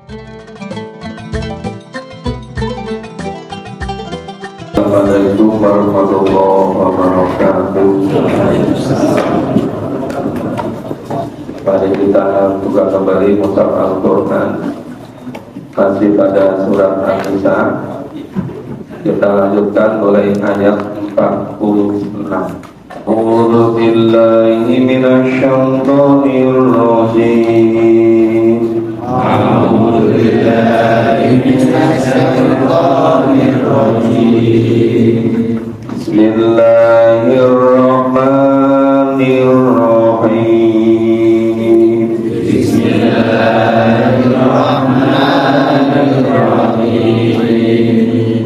Assalamualaikum warahmatullahi wabarakatuh. Mari kita buka kembali mushaf Al-Quran, masih pada surat An-Nisa. Kita lanjutkan mulai ayat 46. A'udzu billahi minasy syaithanir rajim. A'udzu billahi minasy syaitonir rajim. Bismillahirrahmanirrahim. Bismillahirrahmanirrahim.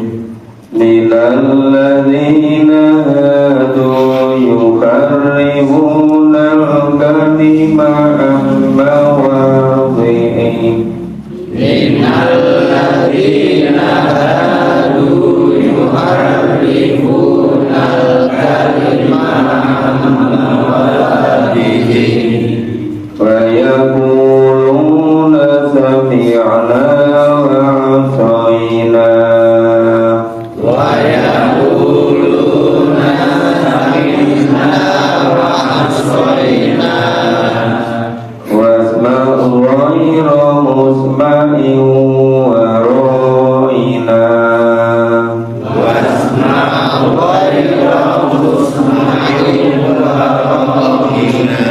Minal ladzina hadu yuharrifuna al-kalima an mawadhi'i. Minal ladzina hadu yuharrifuna al-kalima an mawadhi'i wa yaquluna sami'na wa 'asayna wa yaquluna sami'na wa 'asayna wasma'u ghayra musma'in wa ra'ina wasma'u ghayra musma'in wa ra'ina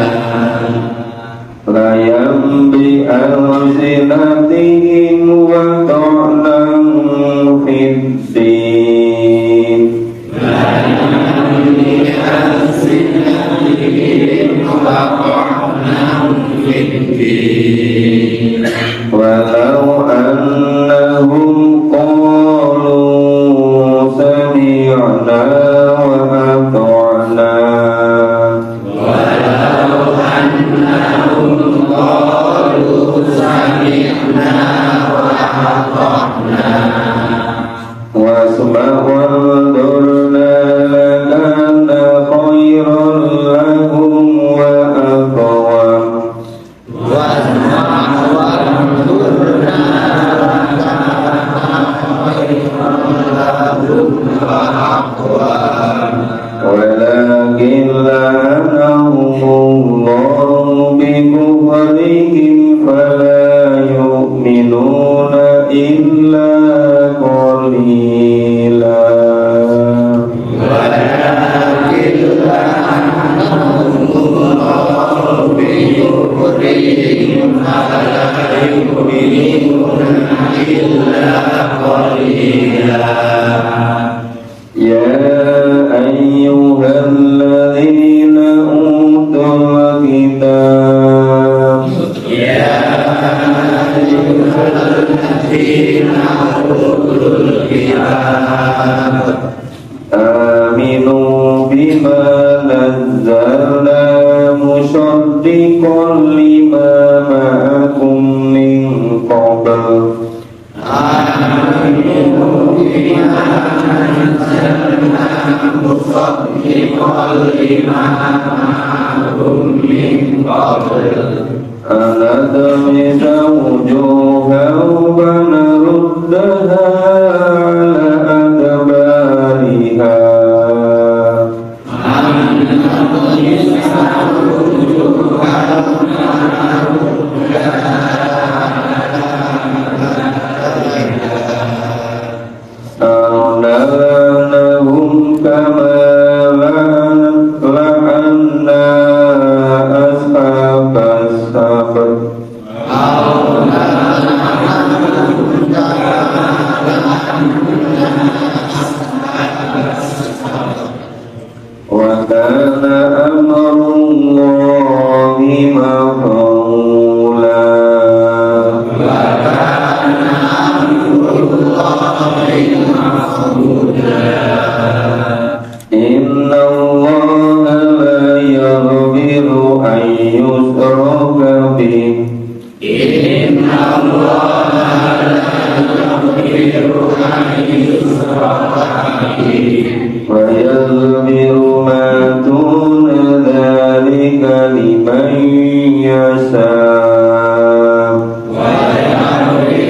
la yambi al-zinatihim wa ta'nan fid-din la yambi al-zinatihim wa ta'nan fid-din walau annahum qalu sami'na wa ata'na walau annahum qalu sami'na wa ata'na wasma'u anzurna lakana khairan lahum wa aqwam wasma'u anzurna lakana khairan lahum wa aqwam walakin la'anahumullahu bikufrihim fala yu'minuna illa qalila walakin la'anahumullahu bikufrihim fala yu'minuna illa qalila ya ayyuhalladzina utul kitab ya ayyuhalladzina utul kitab aminu bima nazzalna musaddiqan lima ma'akum min qabl aminu bima nazzalna musaddiqan lima ma'akum min qabl anadmisa wujuhahu wa naruddaha ala adbariha anadmisa wujuhahu wa naruddaha la'annahum kama la'anna ashabas sabt wa kana amrullahi maf'ula inna allaha la yaghfiru an yushraka bih inna allaha la yaghfiru an yushraka bih wa yaghfiru ma duna dhalika liman yasha wa yaghfiru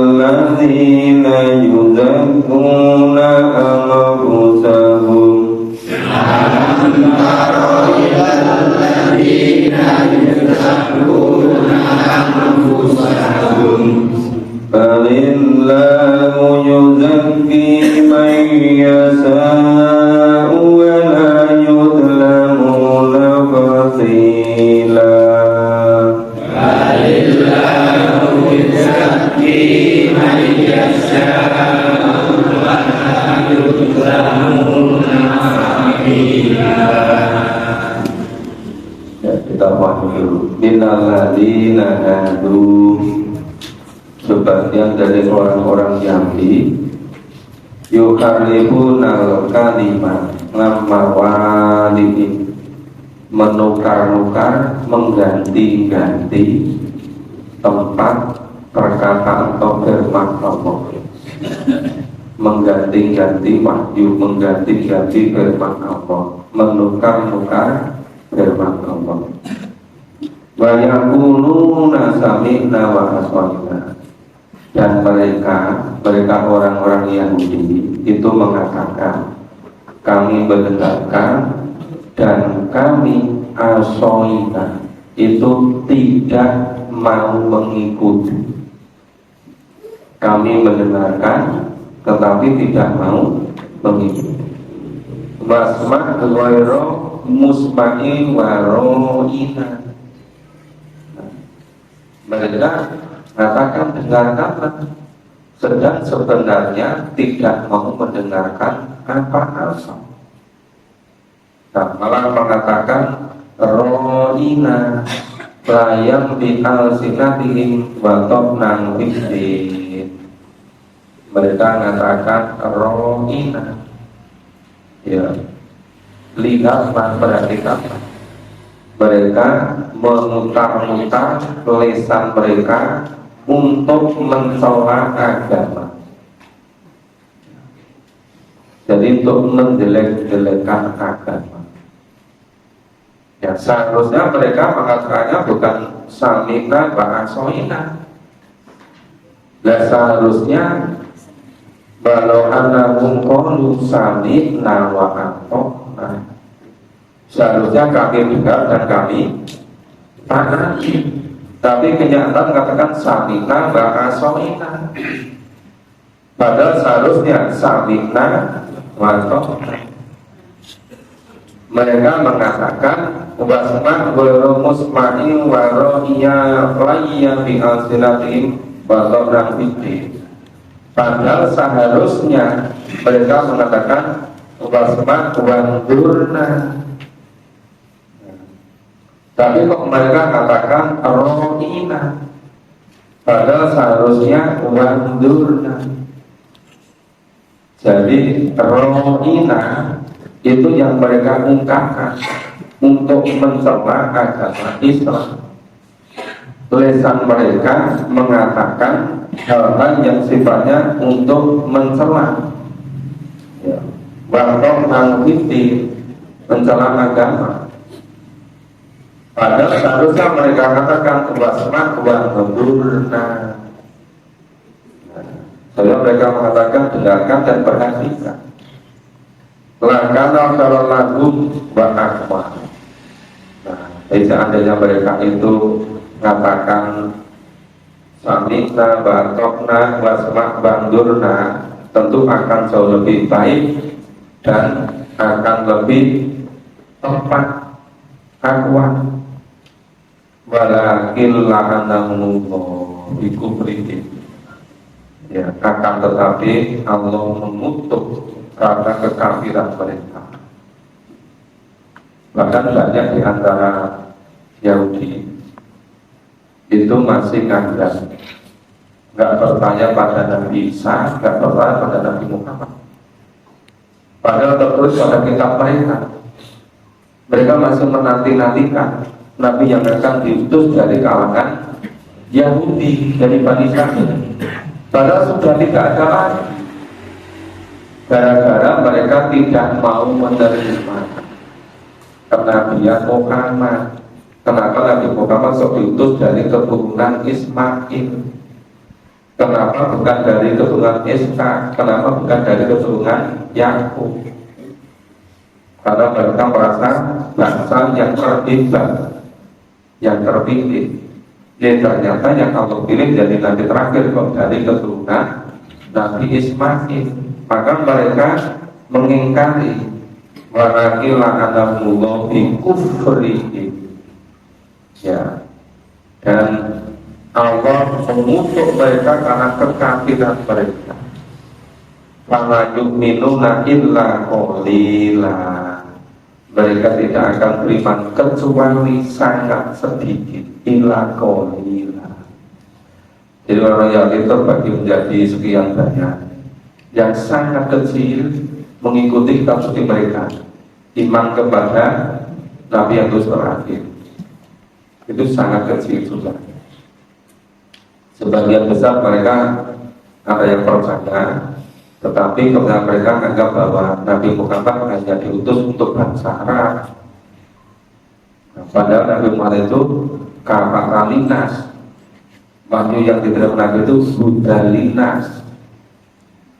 الذين يزكون أنفسهم فلله يزكي من يشاء ولا يظلمون فتيلا Ya, kita pahami dulu. Minalladzina hadu, sebagian dari orang-orang Yahudi yuharrifuna al-kalima ngamawalihi, menukar-nukar, mengganti-ganti tempat perkataan atau firman Allah, mengganti-ganti wahyu, mengganti-ganti firman Allah, menukar-nukar firman Allah. Wa yaquluna sami'na wa ata'na, dan mereka orang-orang Yahudi itu mengatakan kami mendengarkan dan kami asoina, itu tidak mau mengikuti. Kami mendengarkan tetapi tidak mau mengikuti. Wasma ghairu musma'i waro'ina, mereka katakan dengarkanlah, sedang sebenarnya tidak mau mendengarkan apa-apa. Nah, malah mengatakan ro'ina layang bi al-sinatihim wa tobnang bidin. Mereka mengatakan ro'ina, ya, lihat perhatikan, mereka memutar-mutar lisan mereka untuk mencela agama, jadi untuk menjelek-jelekan agama. Ya, seharusnya mereka mengatakannya bukan samina wa asoina. Dan seharusnya walau annahum qalu sami'na wa ata'na, seharusnya kami dengar dan kami taati. Tapi kenyataan katakan sami'na wa asoina, padahal seharusnya sami'na wa ata'na. Mereka mengatakan wasma ghairu musma'i wa ra'iya layya bi alsinatihim wa tobnang bidin. Padahal seharusnya mereka mengatakan wasma wandurna, tapi kok mereka katakan ro'ina, padahal seharusnya wandurna. Jadi ro'ina itu yang mereka ungkapkan untuk mencela agama Islam. Lisan mereka mengatakan hal-hal yang sifatnya untuk mencela, ya, bahkan mengikuti mencela agama. Padahal seharusnya mereka katakan wasma wa wandurna. Saya mereka mengatakan dengarkan dan perhatikan. Lakana kalau lagu wa akma. Nah, seandainya mereka itu mengatakan samina wa atokna wasma bandurna, tentu akan jauh lebih baik dan akan lebih tepat akuan. Walakin la'anahumullah bikufrihim, ya, akan tetapi Allah mengutuk karena kekafiran mereka. Bahkan banyak di antara Yahudi itu masih ngandang, nggak percaya pada Nabi Isa, nggak percaya pada Nabi Muhammad. Padahal tertulis pada kitab mereka, mereka masih menanti-nantikan Nabi yang akan diutus dari kalangan Yahudi, dari Bani Israil. Padahal sudah tidak ada lagi, gara-gara mereka tidak mau menerima kenabian Muhammad. Kenapa Nabi Muhammad diutus dari keturunan Ismail? Kenapa bukan dari keturunan Ishak? Kenapa bukan dari keturunan Yakub? Karena mereka merasa bangsa yang terhebat, yang terpilih. Ya ternyata yang Allah pilih jadi nabi terakhir kok dari keturunan Nabi Ismail. Maka mereka mengingkari walaki la'anahullah bi kufrihim. Ya. Dan Allah mengutuk mereka karena kekafiran mereka. Fala yu'minuna illa qalila. Mereka tidak akan beriman kecuali sangat sedikit. Illa qalila. Jadi orang Yahudi terbagi menjadi sekian banyak. Yang sangat kecil mengikuti kitab suci mereka, iman kepada Nabi yang terakhir. Itu sangat kecil sudah. Sebagian besar mereka ada yang percaya, tetapi karena mereka menganggap bahwa Nabi Muhammad hanya diutus untuk bangsa Arab. Padahal Nabi Muhammad itu kapalinas, wahyu yang diterima Nabi itu budalinas.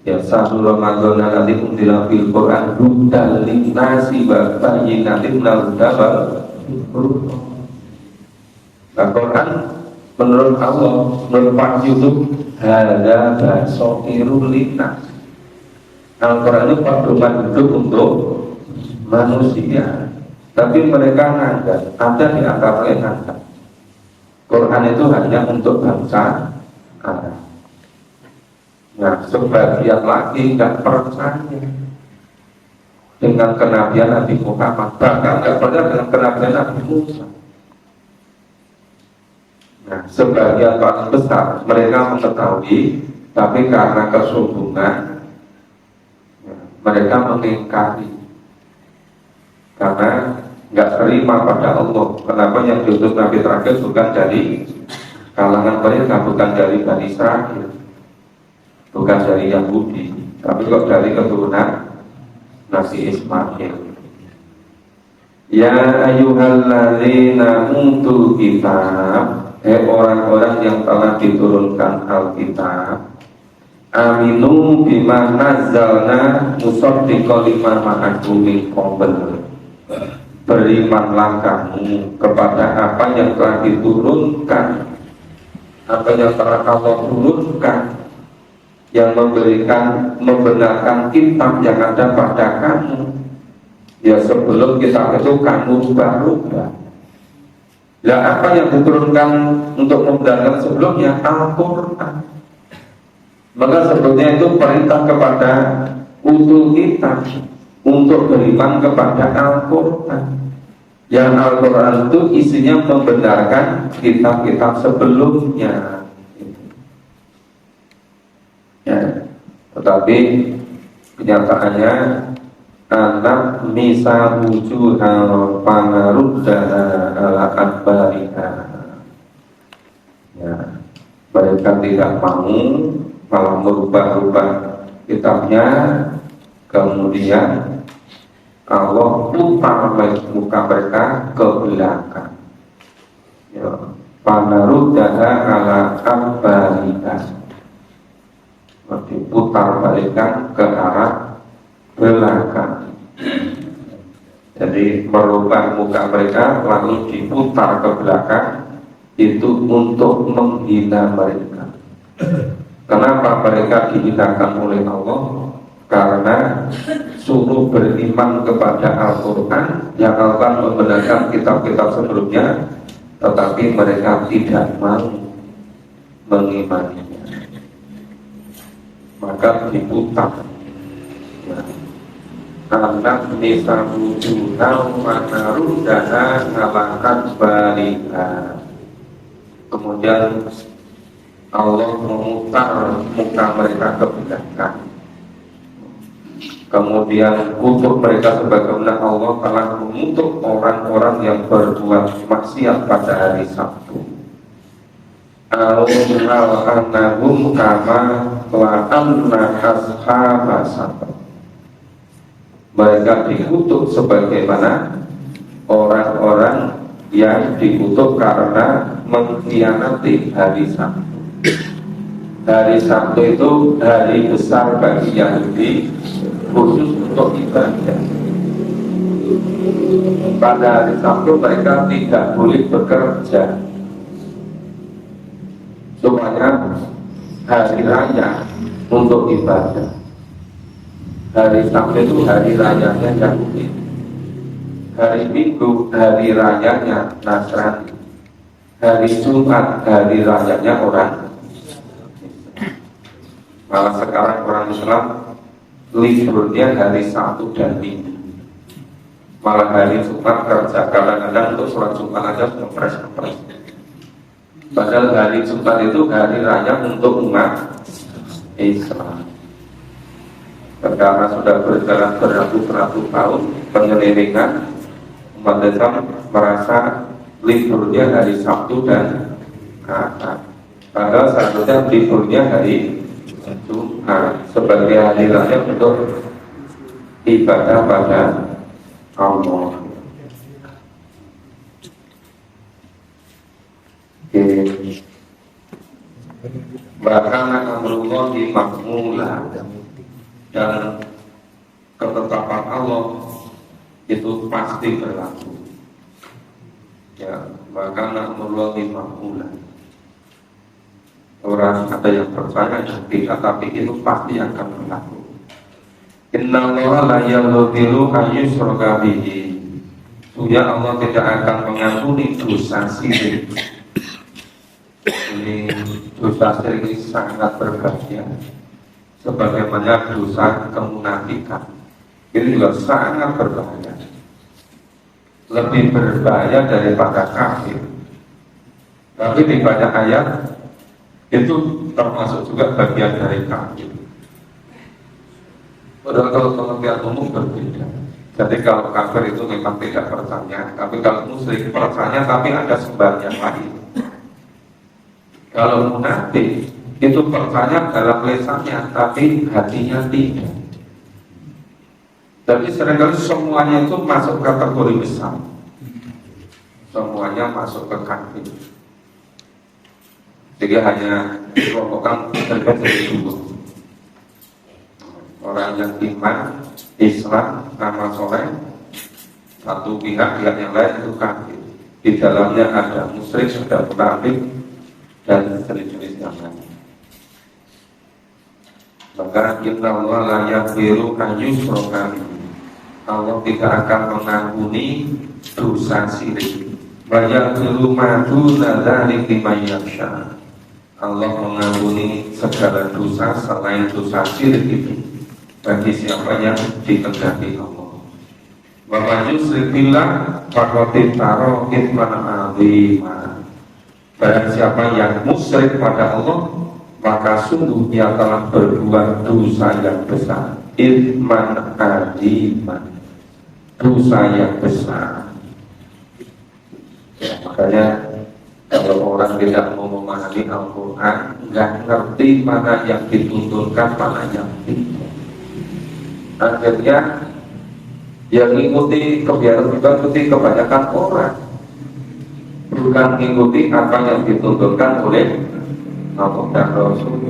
Ya satu Ramadan nanti undilah fil Quran budalinasi babayinatin naludabal. Nah Quran menurut Allah, menurut wahyu itu ada basokirul linas. Al-Quran itu pedoman hidup untuk manusia. Tapi mereka menganggap, ada di antara mereka menganggap Quran itu hanya untuk bangsa Arab. Nah, sebagian lagi nggak percaya dengan kenabian Nabi Muhammad, bahkan nggak percaya dengan kenabian Nabi Musa. Nah, sebagian paling besar mereka mengetahui, tapi karena kesombongan mereka mengingkari karena nggak terima pada Allah. Kenapa yang diutus Nabi terakhir bukan dari kalangan mereka, bukan dari Bani Israel, bukan dari Yahudi, tapi kok dari keturunan Nabi Ismail. Ya ayyuhalladzina utul kitab, orang-orang yang telah diturunkan Alkitab, aminu bima nazzalna musaddiqan lima ma'akum min qabl. Berimanlah kamu kepada apa yang telah diturunkan, apa yang telah Allah turunkan, yang membenarkan kitab yang ada pada kamu. Ya sebelum kitab itu kamu rubah-rubah. Lah apa yang diturunkan untuk membenarkan sebelumnya? Al-Quran. Maka sebetulnya itu perintah kepada utul kitab untuk beriman kepada Al-Quran. Yang Al-Quran itu isinya membenarkan kitab-kitab sebelumnya. Ya, tetapi kenyataannya anak misa wujuhal panaruddaha ala adbariha. Ya, mereka tidak mau, malah merubah-rubah kitabnya. Kemudian Allah putar muka mereka ke belakang. Ya, panaruddaha ala adbariha, diputar balikan ke arah belakang. Jadi merubah muka mereka lalu diputar ke belakang, itu untuk menghina mereka. Kenapa mereka dihinakan oleh Allah? Karena suruh beriman kepada Al-Quran yang Allah membenarkan kitab-kitab sebelumnya, tetapi mereka tidak mau mengimaninya, maka diputar. Anak nisa wujudau manaruddaha ngalakan baliha. Kemudian Allah memutar muka mereka ke belakang. Kemudian kutuk mereka sebagaimana Allah telah mengutuk orang-orang yang berbuat maksiat pada hari Sabtu. Al-Anahum kama la'anna ashabas Sabt. Mereka dikutuk sebagaimana orang-orang yang dikutuk karena mengkhianati hari Sabtu. Hari Sabtu itu hari besar bagi Yahudi, khusus untuk ibadah. Pada hari Sabtu mereka tidak boleh bekerja, supaya hari raya untuk ibadah. Hari Sabtu itu hari rayanya Yahudi, hari Minggu hari rayanya Nasrani, hari Jumat hari rayanya orang. Malah sekarang orang Islam liburnya hari Sabtu dan Minggu. Malah hari Jumat kerja, kadang-kadang untuk sholat Jumat aja ngepres-ngepres. Padahal hari Jumat itu hari raya untuk umat Islam. Karena sudah berjalan beratus-ratus tahun penyelewengan, umat Islam merasa liburnya hari Sabtu dan Ahad. Padahal seharusnya liburnya hari Jumat sebagai hari raya untuk ibadah pada Allah. Bahkan amrullah makmula, dan ketetapan Allah itu pasti berlaku. Ya, bahkan amrullah makmula. Orang ada yang percaya yang tidak, tapi itu pasti akan berlaku. Innallaha la yaghfiru an yushraka bihi. Sungguh Allah tidak akan mengampuni dosa syirik. Ini dosa syirik ini sangat berbahaya. Sebagaimana dosa kemunafikan, ini juga sangat berbahaya. Lebih berbahaya daripada kafir. Tapi di banyak ayat itu termasuk juga bagian dari kafir. Padahal kalau pengertian umum berbeda. Jadi kalau kafir itu memang tidak percaya, tapi kalau musyrik percaya tapi ada sembahan yang lain. Kalau munafik itu percaya dalam lisannya tapi hatinya tidak. Tapi seringkali semuanya itu masuk kategori besar. Semuanya masuk ke kafir. Jadi hanya dikelompokkan terjadi dulu. Orang yang iman, Islam, amal soleh, satu pihak yang lain itu kafir. Di dalamnya ada musyrik, ada munafik, dan jenis-jenis yang lain. Maka innallaha la yaghfiru an yushraka bihi. Allah tidak akan mengampuni dosa syirik. Wa yaghfiru ma duna dzalika liman yasha. Allah mengampuni segala dosa selain dosa syirik itu bagi siapa yang dikehendaki Allah. Wa man yusyrik billah faqad iftara itsman 'azima. Barang siapa yang musyrik pada Allah, maka sungguh dia telah berbuat dosa yang besar. Itsman 'azima, dosa yang besar. Ya, makanya kalau orang tidak mau memahami Al-Quran, nggak ngerti mana yang dituntunkan, mana yang tidak. Akhirnya yang mengikuti kebanyakan orang, bukan mengikuti apa yang dituntunkan oleh Allah dan Rasul.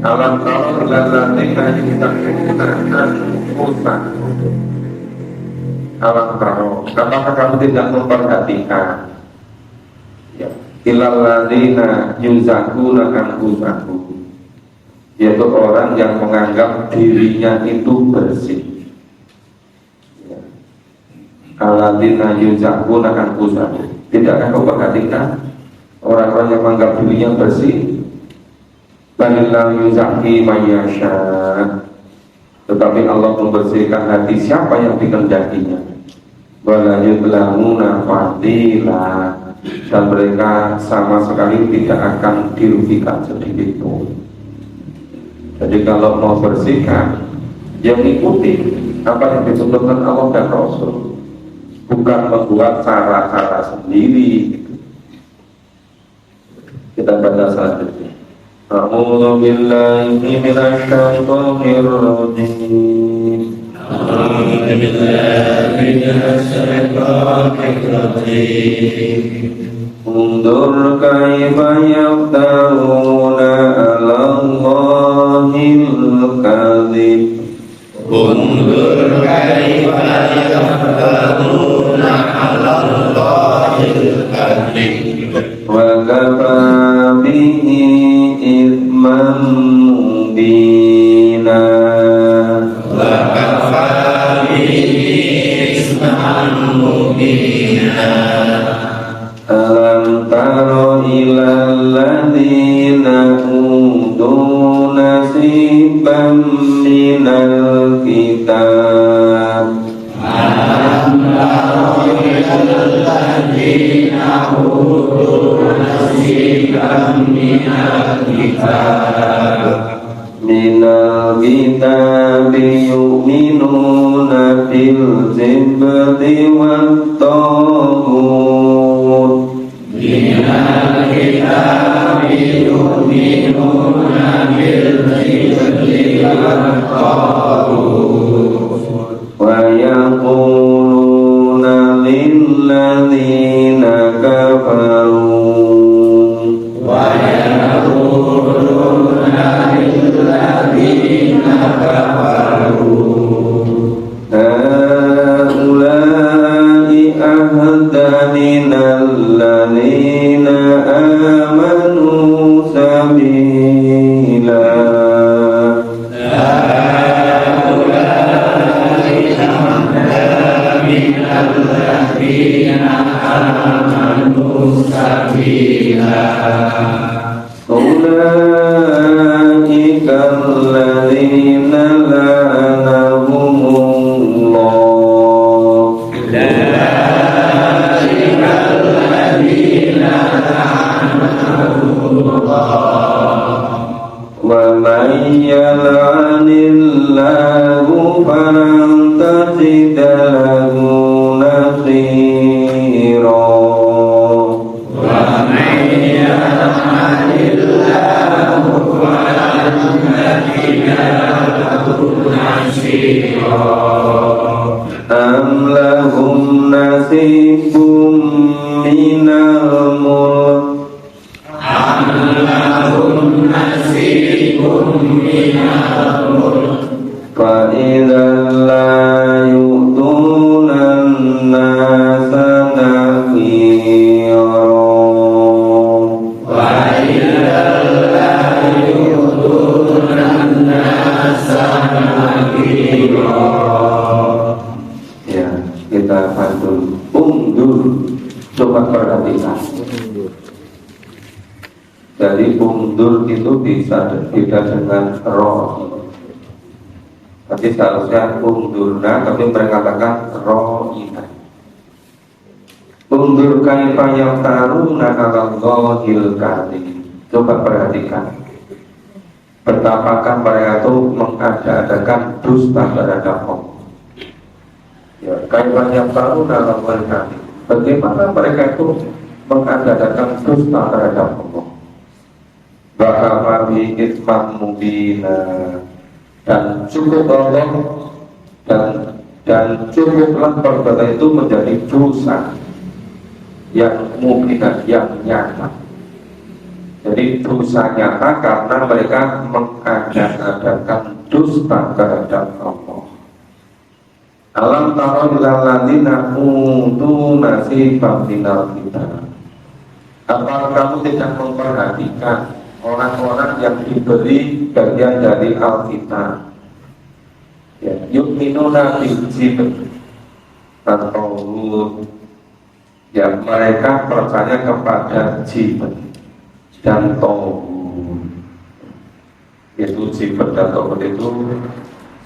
Alam tara ladzina yastaqimuna utan. Alam tara, apakah kamu tidak memperhatikan? Ya, ilal ladzina yuzakuna anfusahum, yaitu orang yang menganggap dirinya itu bersih. Ya. Alladzina yuzakuna anfusahum. Tidakkah kau perhatikan orang-orang yang menganggap dirinya bersih? Balillahu yuzakki man yasha. Tetapi Allah membersihkan hati siapa yang dikehendakinya. Wala yudlamuna fadila. Dan mereka sama sekali tidak akan dirugikan sedikit pun. Jadi kalau mau bersihkan, yang ikuti apa yang dituntutkan Allah dan Rasul, bukan membuat cara-cara sendiri. Kita baca selanjutnya. A'udzu billahi minasy syaithanir rajim. A'udzu billahi minasy syaithanir rajim. Undur kaifa yaftaruna 'ala Allahil kadhib. Undur kaifa yaftaruna 'ala Allahil kadhib. Wa kafa bihi ithman mubina. Wa kafa bihi ithman mubina. Alam taro ilal ladzina utu nasiban minal kitab. Alam taro ilal ladzina utu nasiban minal kitab. Minal kitab yu'minuna bil jibti wat taghut. Minal kitab yu'minuna bil jibti wat taghut. Wa yaquluna lil ladzina kafaru. Wa yaquluna lil ladzina kafaru. Haulai ahda minal ladzina amanu sabila. Ulaika alladzina la'anahumullah. Wa man yal'anillahu falan tajida lahu nasira. Am lahum nasibum minal mulk. Am lahum nasibum minal mulk. Fa idzal la yu'tunan nasa nakira. Wa idzal la yu'tunan nasa nakira. Ya, kita bantu undur, coba perhatikan. Jadi undur itu bisa tidak dengan roh. Tapi seharusnya undurna, tapi mereka katakan rohina. Undur kaifa yaftaruna 'ala Allahil kadhib. Coba perhatikan. Betapakah mereka itu mengada-adakan dusta terhadap Allah. Ya, kaifa yaftaruna 'ala Allahil kadhib. Bagaimana mereka itu mengada-adakan dusta terhadap Allah. Bahwa bi itsman mubina, dan cukup Allah dan cukuplah perbuatan itu menjadi dosa yang mubina, yang nyata. Jadi dosa nyata karena mereka mengada-adakan dusta terhadap Allah. Alam taro ilal ladzina utu nasiban minal kitab. Apakah kamu tidak memperhatikan orang-orang yang diberi bagian dari Alkitab? Ya, yu'minuna bil jibti atau ya, mereka percaya kepada jibti dan tauhid. Itu jibti dan tauhid itu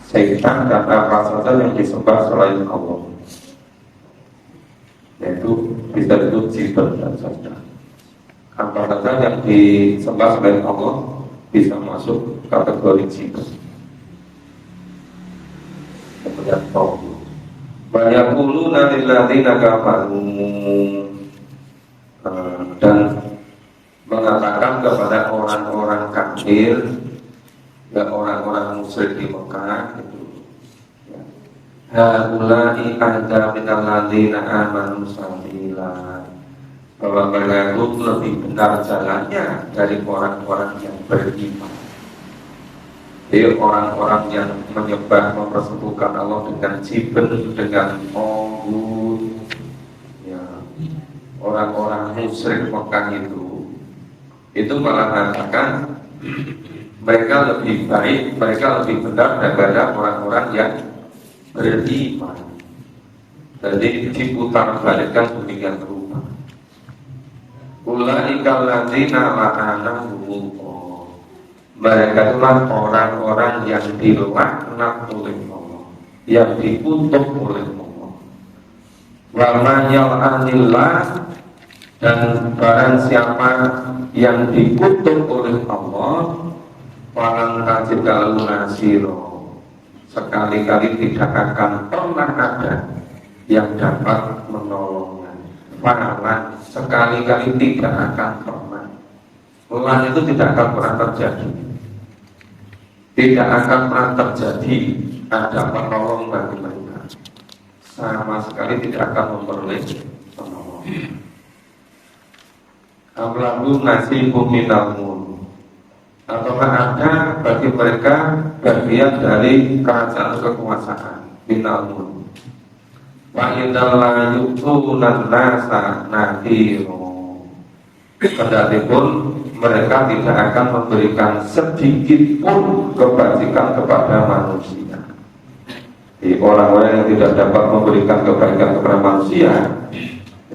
setan dan apa saja yang disembah selain Allah. Yaitu bisa itu jibti dan setan. Apa saja yang disembah selain Allah bisa masuk kategori jibti. Kemudian tauhid. Banyak ulu lilladzina kafaru, dan mengatakan kepada orang-orang kafir, ya orang-orang musyrik di Mekah itu, haulai ahda minal ladzina amanu sabila. bahwa mereka itu lebih benar jalannya dari orang-orang yang beriman. Jadi orang-orang yang menyembah mempersekutukan Allah dengan jiben, dengan onggun, ya, orang-orang musyrik Mekah itu malah mengatakan mereka lebih baik, mereka lebih benar daripada orang-orang yang beriman. Jadi diputar balikkan demikian rupa. Ulaika alladzina la'anahumullah. Mereka itulah orang-orang yang dilaknat oleh Allah, yang dikutuk oleh Allah. Wa man yal'anillah, dan barang siapa yang dikutuk oleh Allah, falan tajid lahu nasira, sekali-kali tidak akan pernah ada yang dapat menolongnya. Falan sekali-kali tidak akan pernah. Lan itu tidak akan pernah terjadi. Tidak akan pernah terjadi ada penolong bagi mereka. Sama sekali tidak akan memperoleh penolong. Amlahu nasibum minal mulk, ataukah ada bagi mereka bagian dari kerajaan kekuasaan minal mulk. Wa idza la yu'tunan nasa nadhiro, kedatipun mereka tidak akan memberikan sedikit pun kebajikan kepada manusia. Di orang-orang yang tidak dapat memberikan kebaikan kepada manusia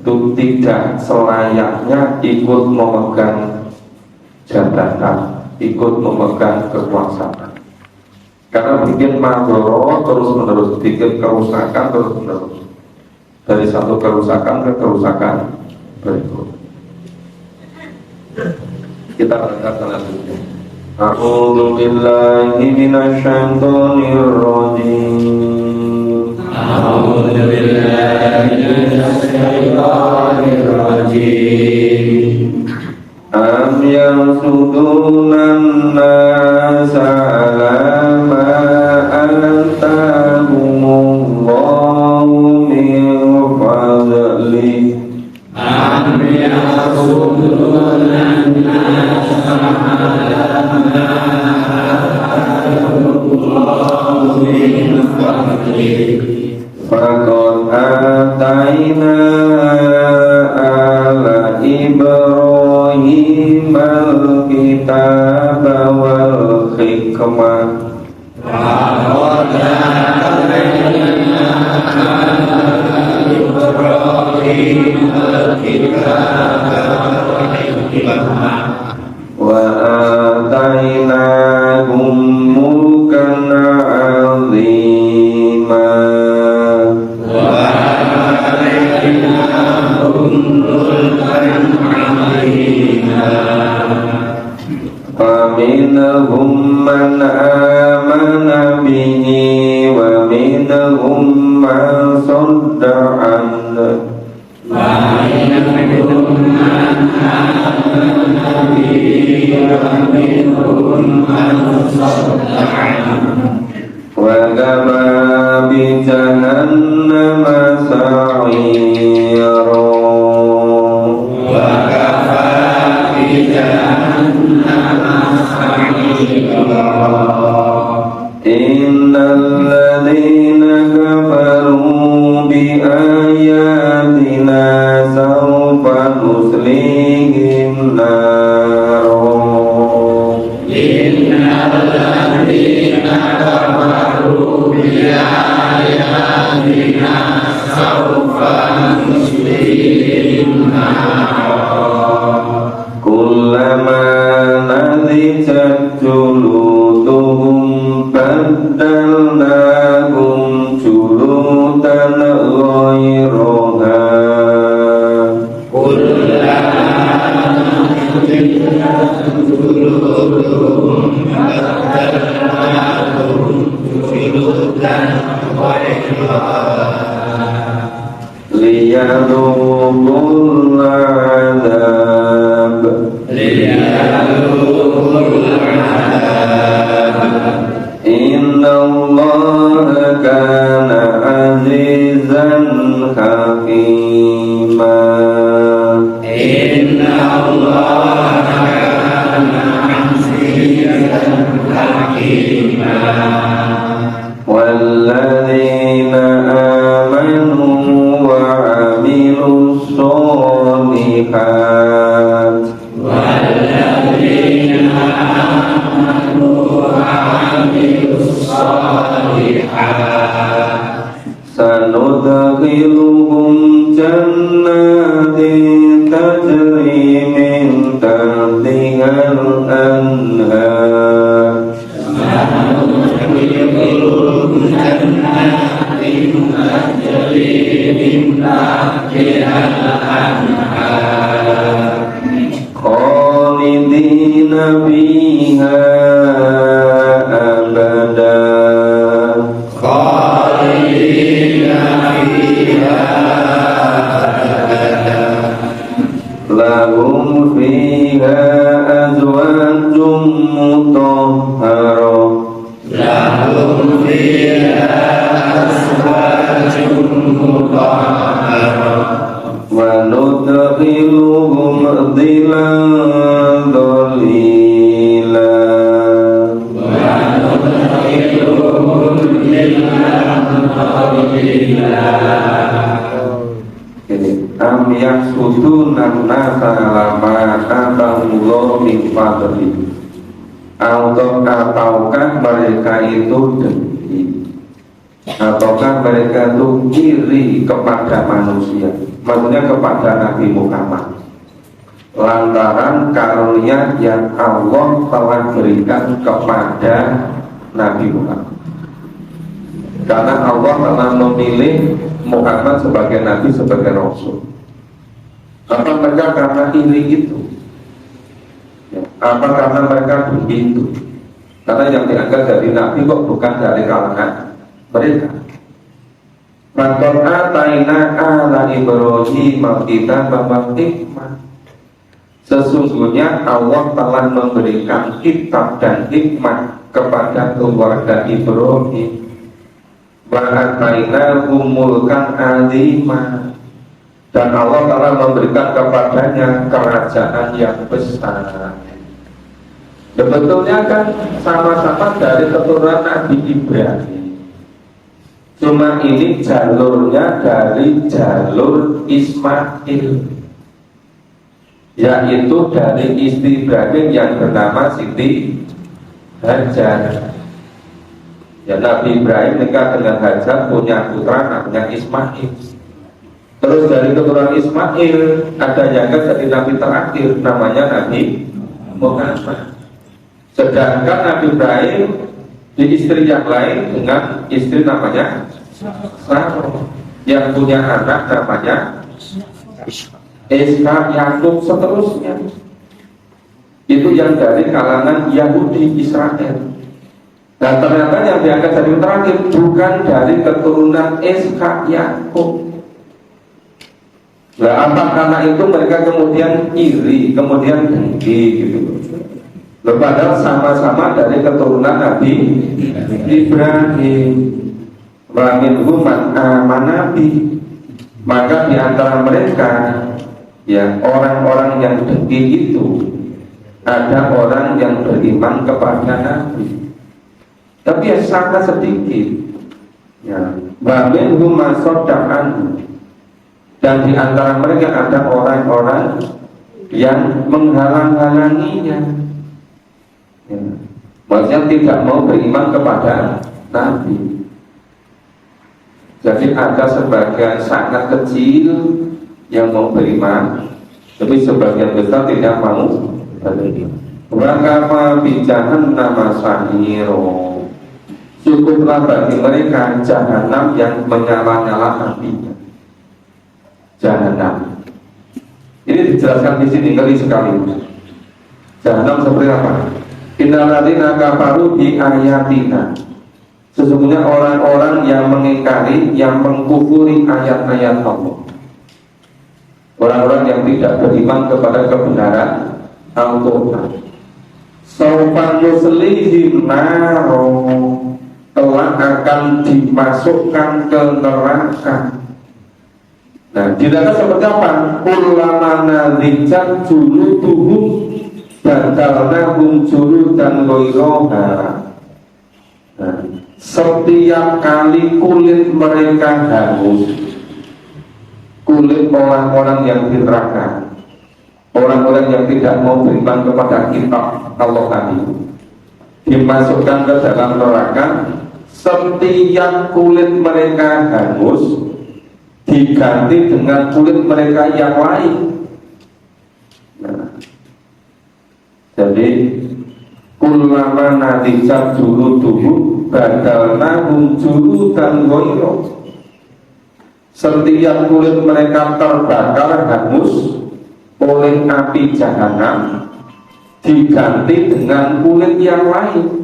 itu tidak selayaknya ikut memegang jabatan, ikut memegang kekuasaan. Karena bikin madoro terus-menerus, bikin kerusakan terus-menerus, dari satu kerusakan ke kerusakan berikut. Kita baca selanjutnya. A'udzu billahi minasyaitonir rajim. A'udzu billahi minasyaitonir rajim. Am yasudunan nasa ala ma atahumullahu min fadli. Am yasudunan nasa ala ma atahumullahu min fadli. Faqad atayna ala Ibrahim al-kitab wal hikmah. Faqad atayna ala Ibrahim al-kitab wal hikmah. Wa atainahum mulkan azima. Faminhum man amana bihi wa minhum man sadda anhu. Faminhum man amana bihi wa minhum man sadda anhu. Wa kafa bi jahannama sa'ira. Wa kafa bi jahannama sa'ira. Innal ladzina kafaru bi ayatina sawfa nuslihim nar. Innal ladzina kafaru bi ayatina sawfa nuslihim nar. Kullama nadijat juluduhum baddalnahum juludan ghayraha. Liyadhuqul adab. Inna Allah hakima. والذين آمنوا وعملوا الصالحات والذين آمنوا وعملوا الصالحات سندخلهم جنات تجري من تحتها الأنهار خالدين فيها أبدا لهم فيها أزواج مطهرة لهم فيها أزواج مطهرة وندخلهم ظلا ظليلا وندخلهم ظلا ظليلا. Am yahsuduna nasa lama atahullah min fadli ataukah mereka itu dengki ataukah mereka itu iri kepada manusia, maksudnya kepada Nabi Muhammad, lantaran karunia yang Allah telah berikan kepada Nabi Muhammad. Karena Allah telah memilih Muhammad sebagai Nabi, sebagai Rasul. Apa mereka karena iri itu? Apa karena mereka begitu? Karena yang dianggap dari Nabi kok bukan dari kalangan mereka. Maka ataina ala Ibrahim kita bahwa hikmah. Sesungguhnya Allah telah memberikan kitab dan hikmah kepada keluarga Ibrahim. Wa'ataina humulkan azimah, dan Allah telah memberikan kepadanya kerajaan yang besar. Sebetulnya kan sama-sama dari keturunan Nabi Ibrahim, cuma ini jalurnya dari jalur Ismail, yaitu dari istri Ibrahim yang bernama Siti Hajar. Ya, Nabi Ibrahim nikah dengan Hajar, punya putra namanya Ismail. Terus dari keturunan Ismail ada yang jadi Nabi terakhir namanya Nabi Muhammad. Sedangkan Nabi Ibrahim di istri yang lain dengan istri namanya Sarah, yang punya anak namanya Ishak, Yakub, seterusnya. Itu yang dari kalangan Yahudi Israel. Dan ternyata yang diangkat dari terakhir bukan dari keturunan Ishak, Yakub. Nah, apa karena itu mereka kemudian iri, kemudian dengki gitu. Padahal sama-sama dari keturunan Nabi Ibrahim. Wa minhum man amana bi. Maka di antara mereka, ya, orang-orang yang dengki itu ada orang yang beriman kepada Nabi, tapi ya sangat sedikit. Ya, wa minhum man saddaqan. Dan di antara mereka ada orang-orang yang menghalang-halanginya, ya, maksudnya tidak mau beriman kepada Nabi. Jadi ada sebagian sangat kecil yang mau beriman, tapi sebagian besar tidak mau beriman. Wakama bijahan nama sahiro. Cukuplah bagi mereka jahanam yang menyala-nyala apinya. Jahanam. Ini dijelaskan di sini ngeri sekali. Jahanam seperti apa? Innalladzina kafaru bi ayatina. Sesungguhnya orang-orang yang mengingkari, yang mengkufuri ayat-ayat Allah, orang-orang yang tidak beriman kepada kebenaran Al-Quran. Sawfa nuslihim naro, telah akan dimasukkan ke neraka. Nah, di neraka seperti apa? Kullama nadhicat juluduhum badalnahum juludan ghairaha. setiap kali kulit mereka hangus, kulit orang-orang yang di neraka, orang-orang yang tidak mau beriman kepada kitab Allah tadi, dimasukkan ke dalam neraka. Setiap kulit mereka hangus diganti dengan kulit mereka yang lain. Nah, jadi kullama nadijat juluduhum badalnahum juludan ghayra. Setiap kulit mereka terbakar hangus oleh api jahanam, diganti dengan kulit yang lain.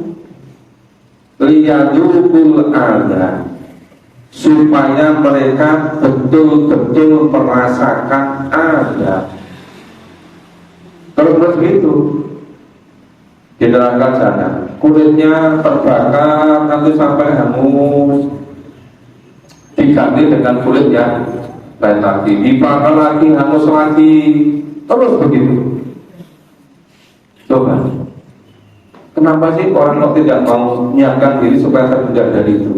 Liyadukul adha, supaya mereka betul-betul merasakan adab. Terus begitu di neraka jahanam, kulitnya terbakar nanti sampai hangus, diganti dengan kulit yang lain lagi, dibakar lagi, hangus lagi, terus begitu. Coba, kenapa sih orang kok tidak mau menyiapkan diri supaya terhindar dari itu?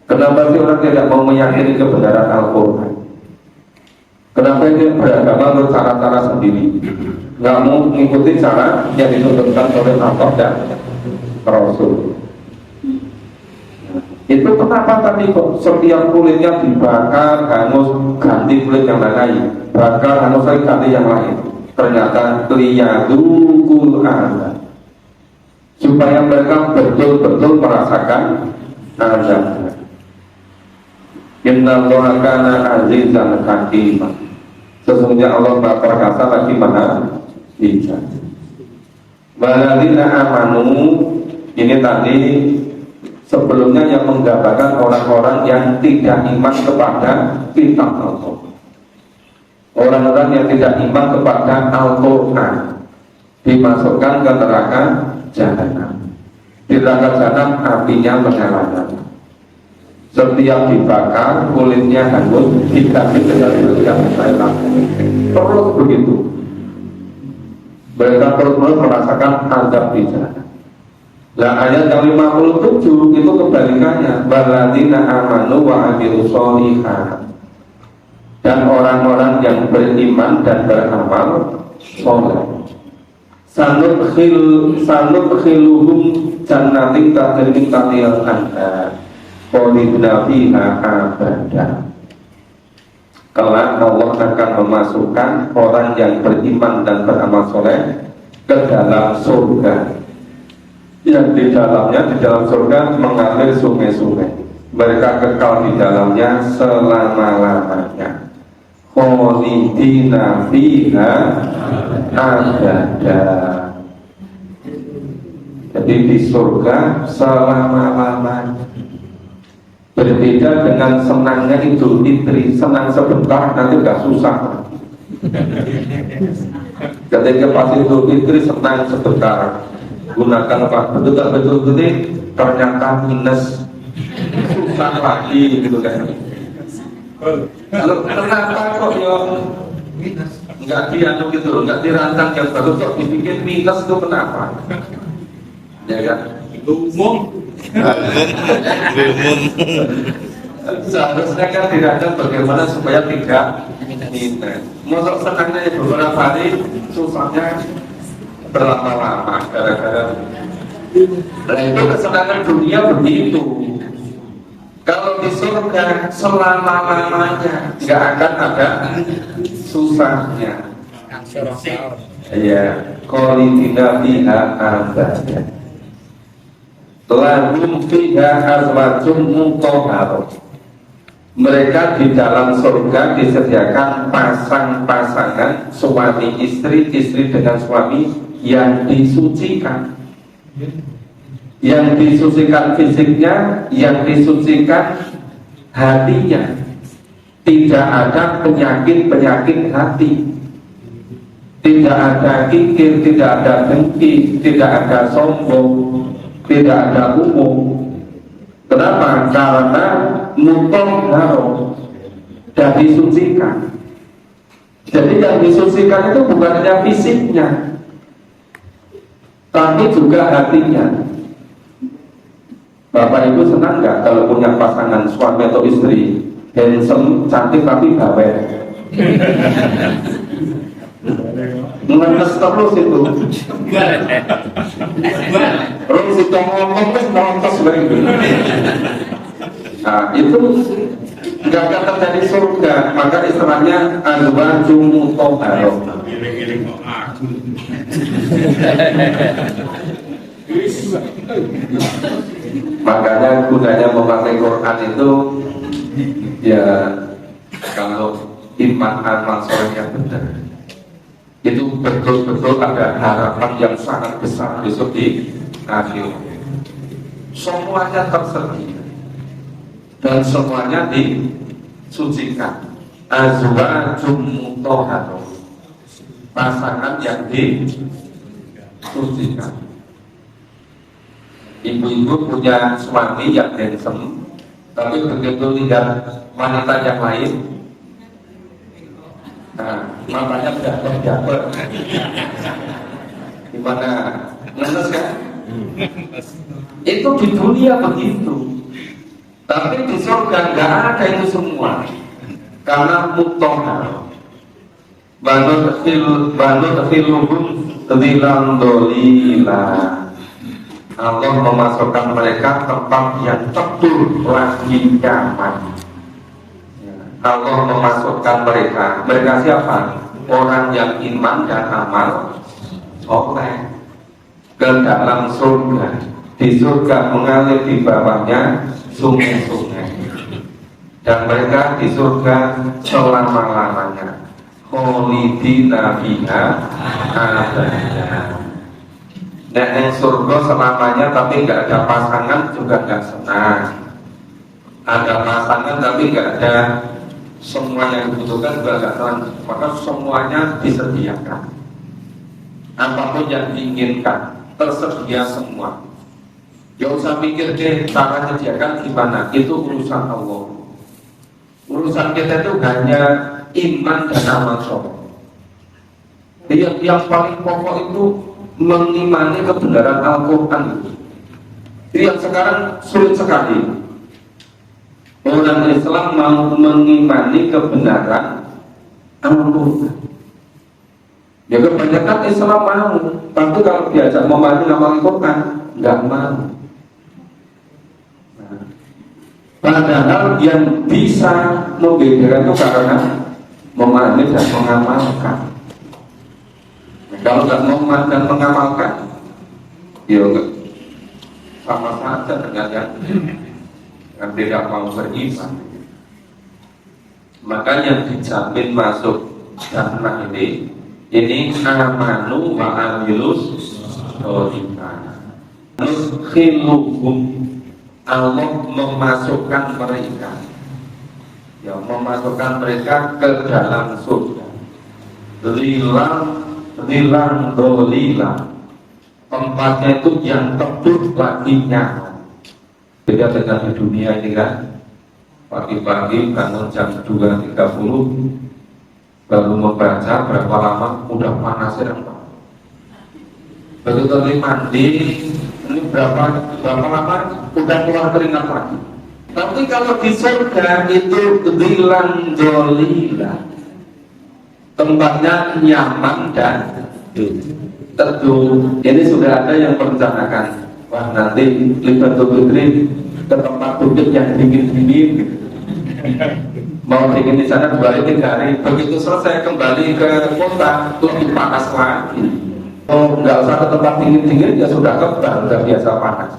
Kenapa sih orang tidak mau meyakini kebenaran Al-Quran? Kenapa dia beragama menurut cara-cara sendiri, nggak mau mengikuti cara yang ditunjukkan oleh Allah dan Rasul? Itu kenapa tadi kok setiap kulitnya dibakar, hangus, ganti kulit yang lain, bakar, hangus lagi, ganti yang lain. Ternyata liyadukul adab, supaya mereka betul-betul merasakan azab. Inna Allaha kana azizan hakima. Sesungguhnya Allah Maha Perkasa lagi Maha Bijak. Waladzina amanu, ini tadi sebelumnya yang menggambarkan orang-orang yang tidak iman kepada kitab Allah, orang-orang yang tidak iman kepada Al-Quran, dimasukkan ke neraka jahanam. Di neraka jahanam apinya menyala. Setiap dibakar kulitnya hangus, diganti dengan kulit yang lain. Terus begitu. Mereka terus-menerus merasakan azab di jahanam. Nah, ayat yang 57 itu kebalikannya. Baladzina amanu wa amilus sholihat. Dan orang-orang yang beriman dan beramal soleh. Sanudkhiluhum jannatin tajri min tahtiha al-anhar khalidina fiha abada. Kelak Allah akan memasukkan orang yang beriman dan beramal soleh ke dalam surga, yang di dalamnya, di dalam surga mengalir sungai-sungai. Mereka kekal di dalamnya selama-lamanya. Khalidina fiha abada. Jadi di surga selama-lamanya. Berbeda dengan senangnya Idul Fitri, senang sebentar nanti gak susah. Ketika pas Idul Fitri senang sebentar, gunakan apa betul ini ternyata minus, susah lagi gitu kan. Lalu kenapa kok yang minus nggak dianu gitu loh, nggak dirancang yang bagus kok dibikin minus itu kenapa? Ya kan? Umum. Seharusnya kan dirancang bagaimana supaya tidak minus. Masuk senangnya beberapa hari, susahnya berlama-lama gara-gara. Nah itu kesenangan dunia begitu. Kalau di surga selama-lamanya nggak akan ada susahnya. Ya, khalidina fiha abada. Lahum fiha azwajun mutahharah. Mereka di dalam surga disediakan pasang-pasangan suami istri, istri dengan suami yang disucikan. Yang disucikan fisiknya, yang disucikan hatinya. Tidak ada penyakit-penyakit hati, tidak ada kikir, tidak ada dengki, tidak ada sombong, tidak ada umum. Kenapa? Karena mutahharah, dan disucikan. Jadi yang disucikan itu bukan hanya fisiknya, tapi juga hatinya. Bapak Ibu senang nggak kalau punya pasangan suami atau istri handsome, cantik tapi bawel? Ngenes terus itu. Terus itu ngomong terus nontos lagi. Nah itu nggak akan terjadi surga. Maka istilahnya azwajum mutahharah. Makanya gunanya memakai Quran itu ya kalau iman amal solehnya benar, itu betul-betul ada harapan yang sangat besar besok di akhir. Semuanya tersedia dan semuanya disucikan. Azwajum mutahharah, pasangan yang disucikan. Ibu-ibu punya suami yang handsome, tapi begitu lihat wanita yang lain, nah matanya berdabar. Gimana? Ngenes kan? Itu di dunia begitu. Tapi di surga nggak ada itu semua, karena mutahharah. Banu tafilhum dilan dolila. Allah memasukkan mereka tempat yang teduh lagi nyaman. Allah memasukkan mereka siapa? Orang yang iman dan amal soleh ke dalam surga. Di surga mengalir di bawahnya sungai-sungai, dan mereka di surga selama-lamanya. Kholidina fiha abada. Nah, yang surga selamanya tapi nggak ada pasangan juga nggak senang. Ada pasangan tapi nggak ada semua yang dibutuhkan juga nggak senang. Maka semuanya disediakan. Apapun yang diinginkan tersedia semua. Gak usah pikir deh cara menyediakan gimana. Itu urusan Allah. Urusan kita itu hanya iman dan amal soleh. Yang paling pokok itu mengimani kebenaran Al-Quran itu. Jadi yang sekarang sulit sekali orang Islam mau mengimani kebenaran Al-Quran. Ya kebanyakan Islam mau, tapi kalau diajak memahami Al-Quran nggak mau. Nah, padahal yang bisa membedakan itu karena memahami dan mengamalkan. Kalau nggak mau dan mengamalkan, ya enggak sama saja dengan yang tidak mau beriman. Maka yang dijamin masuk jannah ini amanu wa amilus sholihah. Nudkhiluhum, Allah memasukkan mereka, ya memasukkan mereka ke dalam surga. Lilang dolila, tempatnya itu yang teduh lagi nyaman. Beda dengan di dunia ini kan, pagi-pagi bangun jam 2.30 baru membaca, berapa lama udah panas ya. Begitu mandi, ini berapa lama udah keluar keringat lagi. Tapi kalau di surga itu lilang dolila, tempatnya nyaman dan teduh. Ini sudah ada yang merencanakan, wah nanti Libatul Fitri ke tempat duduk yang dingin-dingin, mau dingin di sana 2-3 hari. Begitu selesai kembali ke kota, lebih panas lagi. Oh, nggak usah ke tempat dingin-dingin, ya sudah kebal, udah biasa panas.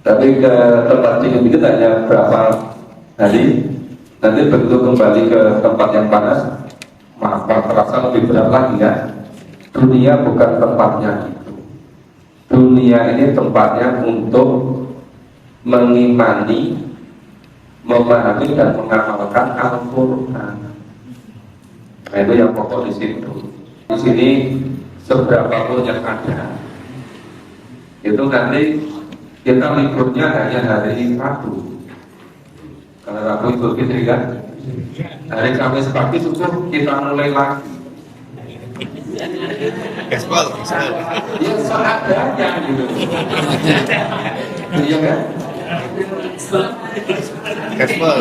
Tapi ke tempat dingin-dingin hanya berapa hari, nanti begitu kembali ke tempat yang panas, maaf, terasa lebih berat lagi kan. Dunia bukan tempatnya itu. Dunia ini tempatnya untuk mengimani, memahami dan mengamalkan Al-Quran. Nah itu yang pokok di situ. Di sini seberapa pun yang ada, itu nanti kita liburnya hanya hari Rabu. Kalau Rabu itu Fitri kan, hari Kamis pagi subuh kita mulai lagi. Gaspol. Ya seadanya gitu. Iya kan? Kasbal.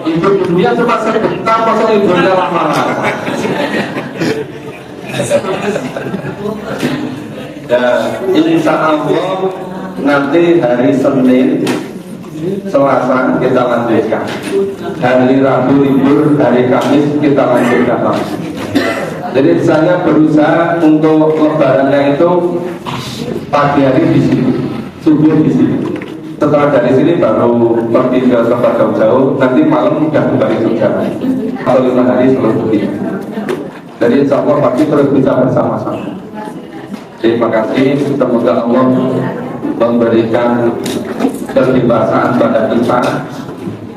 Ibu dunia cuma sebentar, masa ibunya lama-lama. Ya, insya Allah nanti hari Senin, Selasa kita lanjutkan. Hari Rabu libur, hari Kamis kita lanjutkan lagi. Jadi saya berusaha untuk lebarannya itu pagi hari di sini, subuh di sini. Setelah dari sini baru pergi ke tempat jauh-jauh, nanti malam udah kembali Jogja. Kalau 5 hari selalu begini. Jadi insya Allah pasti terus bisa bersama-sama. Terima kasih, semoga Allah memberikan kebebasan pada kita,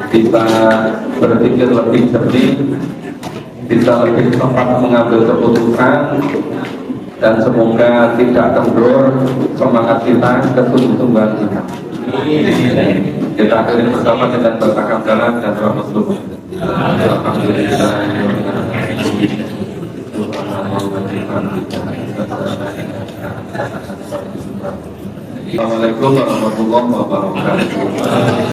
bisa berpikir lebih jernih, bisa lebih cepat mengambil keputusan, dan semoga tidak kendor semangat kita, kesungguhan kita. Kita akhiri bersama dengan bertakam jalan dan rahmatullah. Alhamdulillah. Assalamualaikum warahmatullahi wabarakatuh.